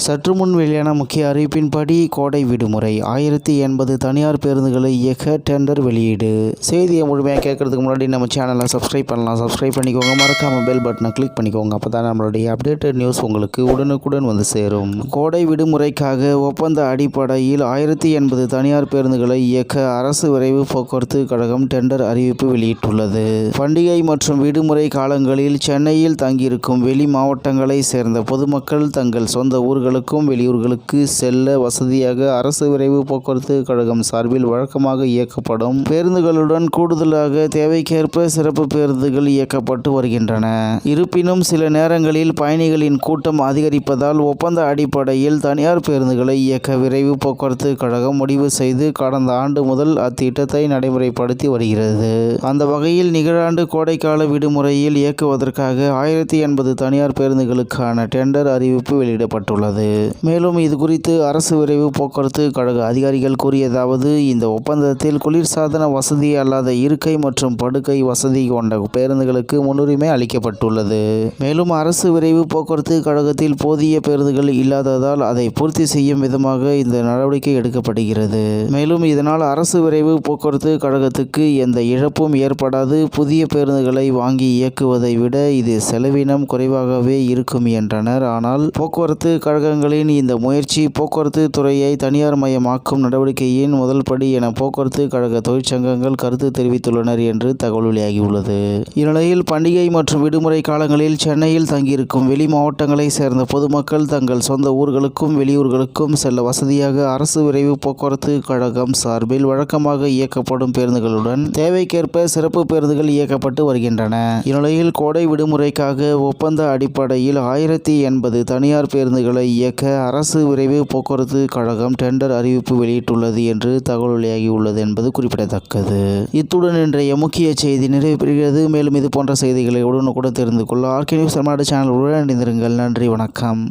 சற்று முன் வெளியான முக்கிய அறிவிப்பின்படி கோடை விடுமுறை 1080 தனியார் பேருந்துகளை இயக்க டெண்டர் வெளியீடு. செய்தியை முழுமையாக கேட்கறதுக்கு முன்னாடி நம்ம சேனலை சப்ஸ்கிரைப் பண்ணலாம். சப்ஸ்கிரைப் பண்ணிக்கோங்க. மறக்காம பெல் பட்டனை கிளிக் பண்ணிக்கோங்க. அப்போ தான் நம்மளுடைய அப்டேட்டட் நியூஸ் உங்களுக்கு உடனுக்குடன் வந்து சேரும். கோடை விடுமுறைக்காக ஒப்பந்த அடிப்படையில் 1080 தனியார் பேருந்துகளை இயக்க அரசு விரைவு போக்குவரத்து கழகம் டெண்டர் அறிவிப்பு வெளியிட்டுள்ளது. பண்டிகை மற்றும் விடுமுறை காலங்களில் சென்னையில் தங்கியிருக்கும் வெளி மாவட்டங்களை சேர்ந்த பொதுமக்கள் தங்கள் சொந்த ஊர்களுக்கும் வெளியூர்களுக்கு செல்ல வசதியாக அரசு விரைவு போக்குவரத்து கழகம் சார்பில் வழக்கமாக இயக்கப்படும் பேருந்துகளுடன் கூடுதலாக தேவைக்கேற்ப சிறப்பு பேருந்துகள் இயக்கப்பட்டு வருகின்றன. இருப்பினும் சில நேரங்களில் பயணிகளின் கூட்டம் அதிகரிப்பதால் ஒப்பந்த அடிப்படையில் தனியார் பேருந்துகளை இயக்க விரைவு போக்குவரத்து கழகம் முடிவு செய்து கடந்த ஆண்டு முதல் அத்திட்டத்தை நடைமுறைப்படுத்தி வருகிறது. அந்த வகையில் நிகழாண்டு கோடைக்கால விடுமுறையில் இயக்குவதற்காக 1080 தனியார் பேருந்துகளுக்கான டெண்டர் அறிவிப்பு வெளியிடப்பட்டுள்ளது. மேலும் இது குறித்து அரசு விரைவு போக்குவரத்து கழக அதிகாரிகள் கூறியதாவது, இந்த ஒப்பந்தத்தில் குளிர்சாதன வசதி அல்லாத இருக்கை மற்றும் படுக்கை வசதி கொண்ட பேருந்துகளுக்கு முன்னுரிமை அளிக்கப்பட்டுள்ளது. மேலும் அரசு விரைவு போக்குவரத்து கழகத்தில் போதிய பேருந்துகள் இல்லாததால் அதை பூர்த்தி செய்யும் விதமாக இந்த நடவடிக்கை எடுக்கப்படுகிறது. மேலும் இதனால் அரசு விரைவு போக்குவரத்து கழகத்துக்கு எந்த இழப்பும் ஏற்படாது. புதிய பேருந்துகளை வாங்கி இயக்குவதை விட இது செலவினம் குறைவாகவே இருக்கும் என்றனர். ஆனால் போக்குவரத்து கழகங்களின் இந்த முயற்சி போக்குவரத்து துறையை தனியார் மயமாக்கும் நடவடிக்கையின் முதல் படி என போக்குவரத்து கழக தொழிற்சங்கங்கள் கருத்து தெரிவித்துள்ளனர் என்று தகவல் வெளியாகியுள்ளது. இந்நிலையில் பண்டிகை மற்றும் விடுமுறை காலங்களில் சென்னையில் தங்கியிருக்கும் வெளி மாவட்டங்களை சேர்ந்த பொதுமக்கள் தங்கள் சொந்த ஊர்களுக்கும் வெளியூர்களுக்கும் செல்ல வசதியாக அரசு விரைவு போக்குவரத்து கழகம் சார்பில் வழக்கமாக இயக்கப்படும் பேருந்துகளுடன் தேவைக்கேற்ப சிறப்பு பேருந்துகள் இயக்கப்பட்டு வருகின்றன. இந்நிலையில் கோடை விடுமுறைக்காக ஒப்பந்த அடிப்படையில் 1080 தனியார் பேருந்துகளை இயக்க அரசு விரைவு போக்குவரத்து கழகம் டெண்டர் அறிவிப்பு வெளியிட்டுள்ளது என்று தகவல் வெளியாகியுள்ளது என்பது குறிப்பிடத்தக்கது. இத்துடன் இன்றைய முக்கிய செய்தி நிறைவு பெறுகிறது. மேலும் இது போன்ற செய்திகளை உடனுக்குடன் தெரிந்து கொள்ள ஆர்கே நியூஸ் தமிழ்நாடு சேனல் உடன் இணைந்திருங்கள். நன்றி, வணக்கம்.